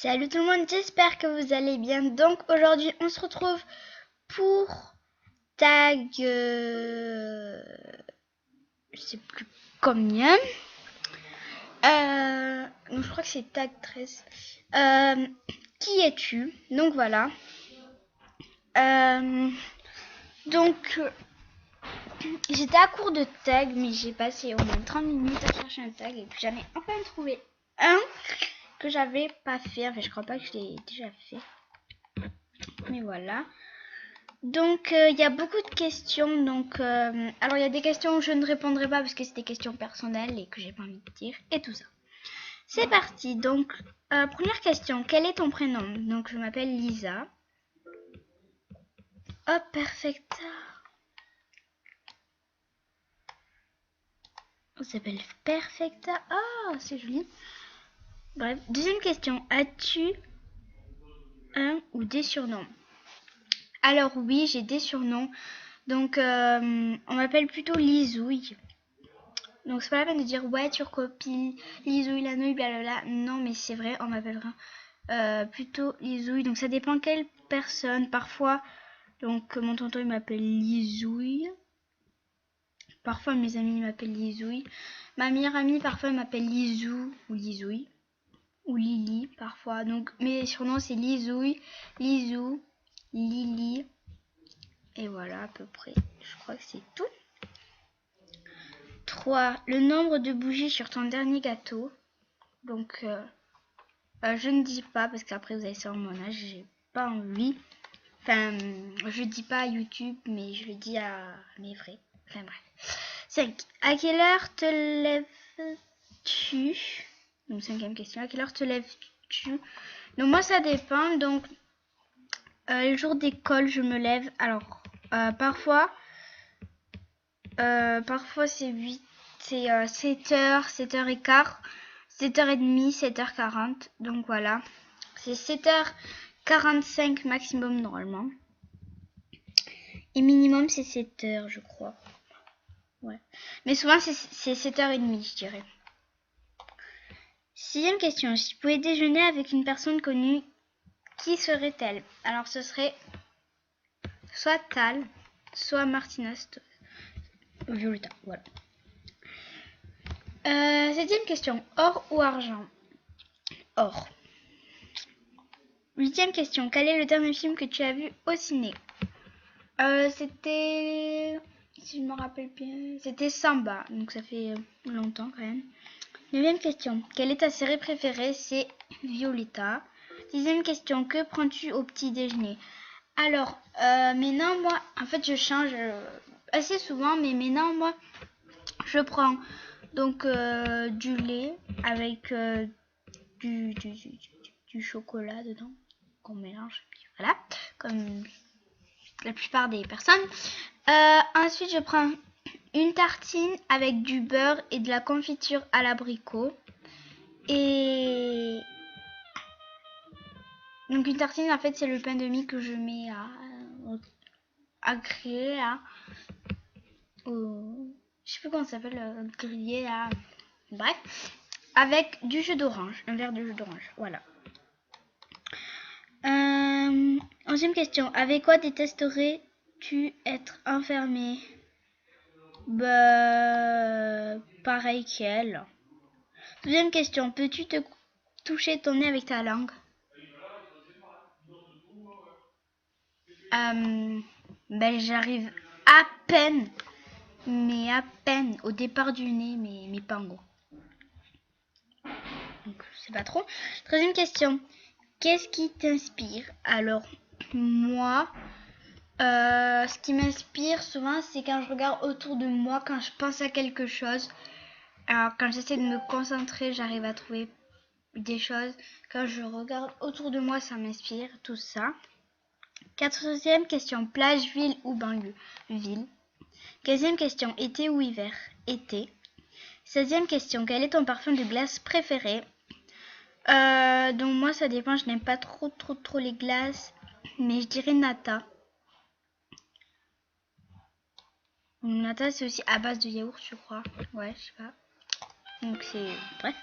Salut tout le monde, j'espère que vous allez bien. Donc aujourd'hui on se retrouve pour tag je sais plus combien. Donc je crois que c'est tag 13. Qui es-tu? Donc voilà. Donc j'étais à court de tag, mais j'ai passé au moins 30 minutes à chercher un tag et puis j'en ai enfin trouvé un que j'avais pas fait. Enfin je crois pas que je l'ai déjà fait. Mais voilà. Donc il y a beaucoup de questions. Donc alors il y a des questions où je ne répondrai pas parce que c'est des questions personnelles et que j'ai pas envie de dire et tout ça. C'est parti. Donc première question, quel est ton prénom? Donc je m'appelle Lisa. Hop, perfecta. On s'appelle Perfecta. Oh, c'est joli. Bref, deuxième question, as-tu un ou des surnoms? Alors oui, j'ai des surnoms. Donc on m'appelle plutôt Lisouille. Donc c'est pas la peine de dire ouais tu recopies Lisouille la nouille blablabla. Non mais c'est vrai, on m'appellera plutôt Lisouille. Donc ça dépend quelle personne. Parfois donc mon tonton il m'appelle Lisouille. Parfois mes amis m'appellent Lisouille. Ma meilleure amie parfois elle m'appelle Lisou ou Lisouille. Ou Lily parfois. Donc mes surnoms c'est Lisouille, Lisou, Lily. Et voilà à peu près. Je crois que c'est tout. 3. Le nombre de bougies sur ton dernier gâteau. Donc je ne dis pas parce qu'après vous allez savoir mon âge, j'ai pas envie. Enfin, je dis pas à YouTube, mais je le dis à mes vrais. Enfin bref. 5. À quelle heure te lèves-tu? Donc cinquième question. À quelle heure te lèves-tu? Donc moi ça dépend. Donc les jours d'école je me lève. Alors parfois c'est 8, c'est 7h, 7h15, 7h30, 7h40. Donc voilà. C'est 7h45 maximum normalement. Et minimum c'est 7h je crois. Ouais. Mais souvent c'est 7h30 je dirais. Sixième question. Si tu pouvais déjeuner avec une personne connue, qui serait-elle? Alors ce serait soit Tal, soit Martina Violeta. Voilà. Septième question. Or ou argent? Or. Huitième question. Quel est le dernier film que tu as vu au ciné? C'était... Si je me rappelle bien... C'était Samba. Donc ça fait longtemps quand même. Neuvième question. Quelle est ta série préférée? C'est Violetta. Dixième question. Que prends-tu au petit déjeuner? Alors, maintenant moi... En fait je change assez souvent. Mais maintenant moi... Je prends donc du lait avec du chocolat dedans. Qu'on mélange. Voilà. Comme la plupart des personnes. Ensuite, je prends une tartine avec du beurre et de la confiture à l'abricot. Et donc une tartine, en fait, c'est le pain de mie que je mets à griller là. Je sais plus comment ça s'appelle, grillé là. Bref, avec du jus d'orange, un verre de jus d'orange. Voilà. 11e question. Avec quoi détesterais-tu être enfermé? Bah, pareil qu'elle. 12e question. Peux-tu te toucher ton nez avec ta langue? Ben, j'arrive à peine, mais à peine au départ du nez, mais pas en gros. Donc, je sais pas trop. 13e question. Qu'est-ce qui t'inspire? Alors, moi, ce qui m'inspire souvent, c'est quand je regarde autour de moi, quand je pense à quelque chose. Alors, quand j'essaie de me concentrer, j'arrive à trouver des choses. Quand je regarde autour de moi, ça m'inspire, tout ça. 14e question, plage, ville ou banlieue? Ville. 15e question, été ou hiver? Été. 16e question, quel est ton parfum de glace préféré? Donc moi ça dépend, je n'aime pas trop les glaces, mais je dirais Nata. Nata c'est aussi à base de yaourt je crois. Ouais, je sais pas. Donc c'est... Bref.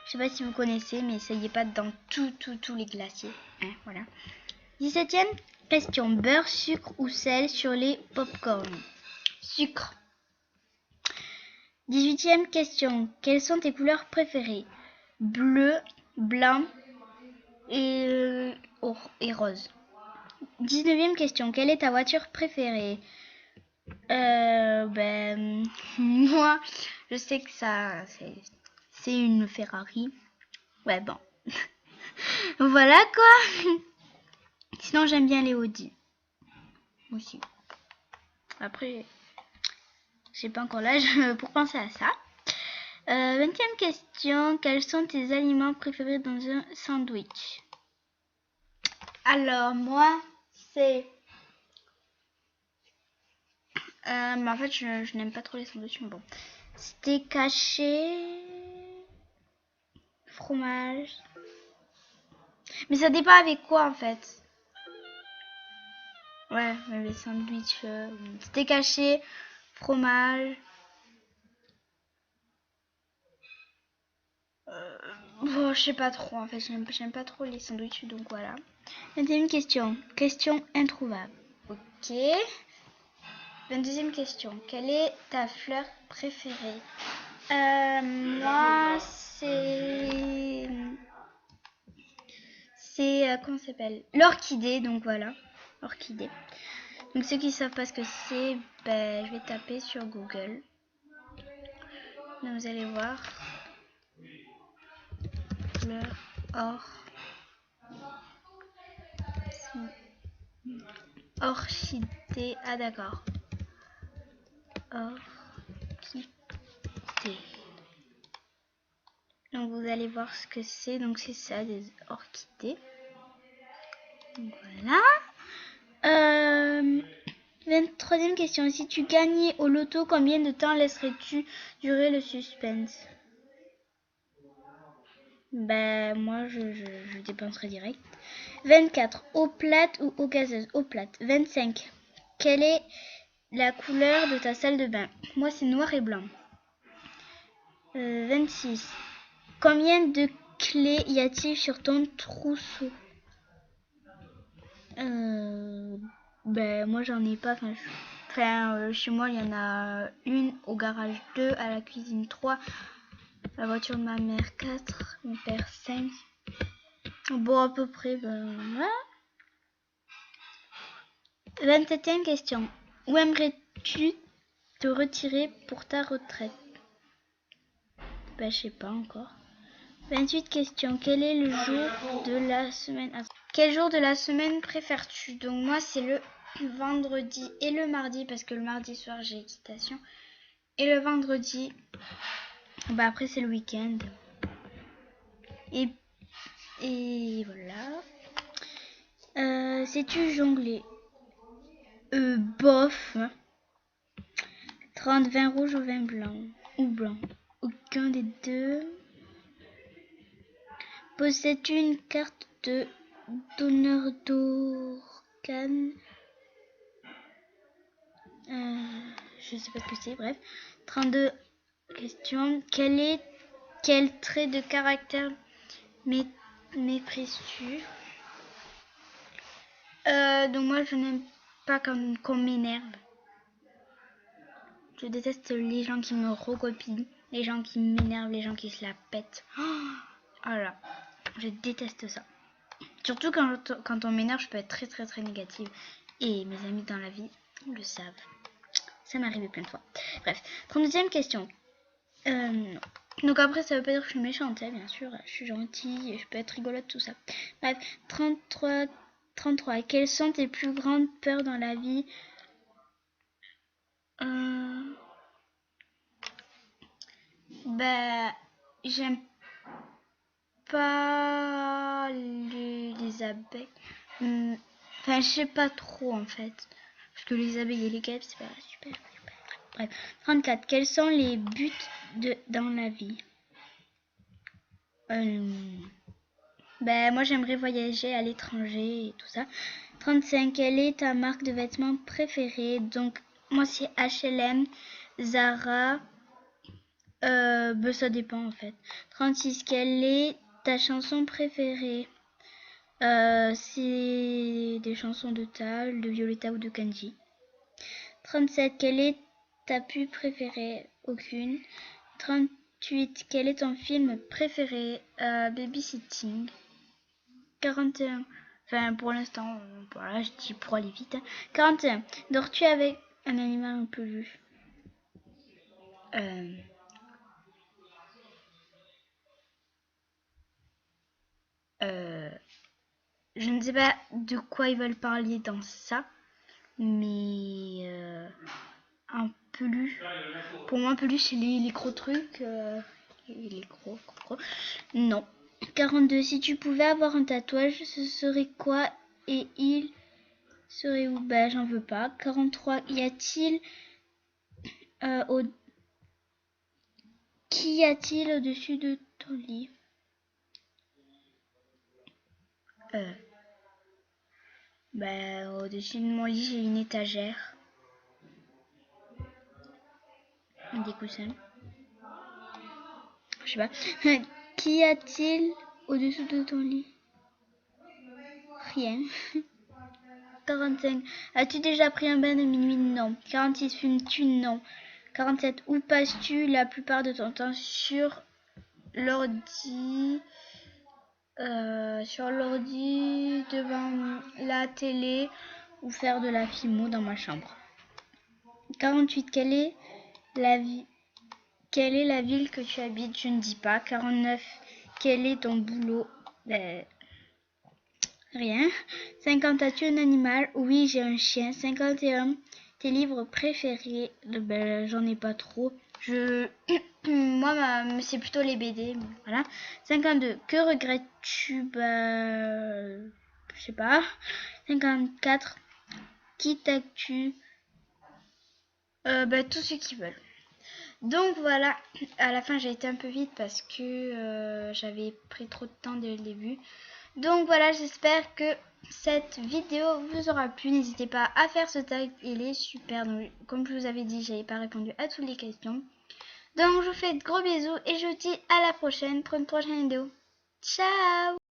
Je sais pas si vous connaissez, mais ça y est pas dans tous les glaciers. Hein, voilà. 17e question. Beurre, sucre ou sel sur les pop-corn? Sucre. 18e question. Quelles sont tes couleurs préférées? Bleu, blanc et rose. 19e question. Quelle est ta voiture préférée? Moi, je sais que ça, c'est une Ferrari. Ouais, bon. Voilà quoi. Sinon, j'aime bien les Audi. Aussi. Après, j'ai pas encore l'âge pour penser à ça. 20e question. Quels sont tes aliments préférés dans un sandwich? Alors, moi, c'est... en fait, je n'aime pas trop les sandwichs, mais bon. Steak haché... Fromage... Mais ça dépend avec quoi, en fait. Ouais, mais les sandwichs... steak haché, fromage... Bon, je sais pas trop, en fait, j'aime pas trop les sandwichs, donc voilà. 21e question. Question introuvable. Ok. 22e question. Quelle est ta fleur préférée? Moi, c'est... comment ça s'appelle? L'orchidée, donc voilà. Orchidée. Donc ceux qui savent pas ce que c'est, ben, je vais taper sur Google. Donc vous allez voir. Fleur, orchidée. Ah d'accord. Orchidée. Donc vous allez voir ce que c'est. Donc c'est ça, des orchidées. Donc voilà. 23e question. Si tu gagnais au loto, combien de temps laisserais-tu durer le suspense? Ben moi je dépenserais direct. 24. Eau plate ou eau gazeuse? Eau plate. 25. Quelle est la couleur de ta salle de bain? Moi c'est noir et blanc. 26. Combien de clés y a-t-il sur ton trousseau? Ben moi j'en ai pas. Chez moi il y en a une, au garage 2, à la cuisine 3, la voiture de ma mère 4, mon père 5. Bon à peu près, ben voilà. 27e question. Où aimerais-tu te retirer pour ta retraite? Ben je sais pas encore. 28 questions. Quel est le jour de la semaine? Quel jour de la semaine préfères-tu? Donc moi c'est le vendredi et le mardi, parce que le mardi soir j'ai équitation. Et le vendredi, bah après c'est le week-end. Et voilà. Sais-tu jongler? Bof. 30, vin rouge ou vin blanc? Ou blanc? Aucun des deux. Possèdes-tu une carte d'honneur d'Orcane? Je sais pas ce que c'est, bref. 32 questions. Quel trait de caractère méprises-tu? Donc moi je n'aime pas qu'on m'énerve. Je déteste les gens qui me recopient, les gens qui m'énervent, les gens qui se la pètent. Voilà, je déteste ça. Surtout quand on m'énerve, je peux être très très très négative. Et mes amis dans la vie le savent. Ça m'est arrivé plein de fois. Bref, 32e question. Non. Donc après, ça veut pas dire que je suis méchante, hein, bien sûr. Je suis gentille, je peux être rigolote, tout ça. Bref, 33. Quelles sont tes plus grandes peurs dans la vie? J'aime pas les abeilles. Enfin, je sais pas trop en fait. Parce que les abeilles et les guêpes, c'est pas super. Bref. 34. Quels sont les buts dans la vie? Moi j'aimerais voyager à l'étranger et tout ça. 35. Quelle est ta marque de vêtements préférée? Donc moi c'est H&M, Zara, Bah, ça dépend en fait. 36, quelle est ta chanson préférée? C'est des chansons de Tal, de Violetta ou de Kanji. 37, quelle est ta pub préférée? Aucune. 38, quel est ton film préféré? Babysitting. 41, enfin pour l'instant, voilà, je dis pour aller vite. 41, dors-tu avec un animal en peluche? Euh, euh, je ne sais pas de quoi ils veulent parler dans ça, mais un peluche. Pour moi, un peluche, c'est les gros trucs. Les gros. Non. 42. Si tu pouvais avoir un tatouage, ce serait quoi et il serait où? Bah, j'en veux pas. 43. Y a-t-il au... Qu'y a-t-il au-dessus de ton lit? Bah, au-dessus de mon lit, j'ai une étagère. Des coussins. Je sais pas. Qu'y a-t-il au-dessous de ton lit? Rien. 45. As-tu déjà pris un bain de minuit? Non. 46. Fumes-tu? Non. 47. Où passes-tu la plupart de ton temps? Sur l'ordi, devant la télé ou faire de la filmo dans ma chambre. 48. Quelle est la ville que tu habites? Je ne dis pas. 49. Quel est ton boulot? Rien. 50. As-tu un animal? Oui, j'ai un chien. 51. Tes livres préférés? J'en ai pas trop. Moi, c'est plutôt les BD. Voilà. 52. Que regrettes-tu? Je sais pas. 54. Qui t'as-tu? Tous ceux qui veulent. Donc voilà, à la fin j'ai été un peu vite parce que j'avais pris trop de temps dès le début. Donc voilà, j'espère que cette vidéo vous aura plu. N'hésitez pas à faire ce tag, il est super. Donc, comme je vous avais dit, j'avais pas répondu à toutes les questions. Donc je vous fais de gros bisous et je vous dis à la prochaine pour une prochaine vidéo. Ciao!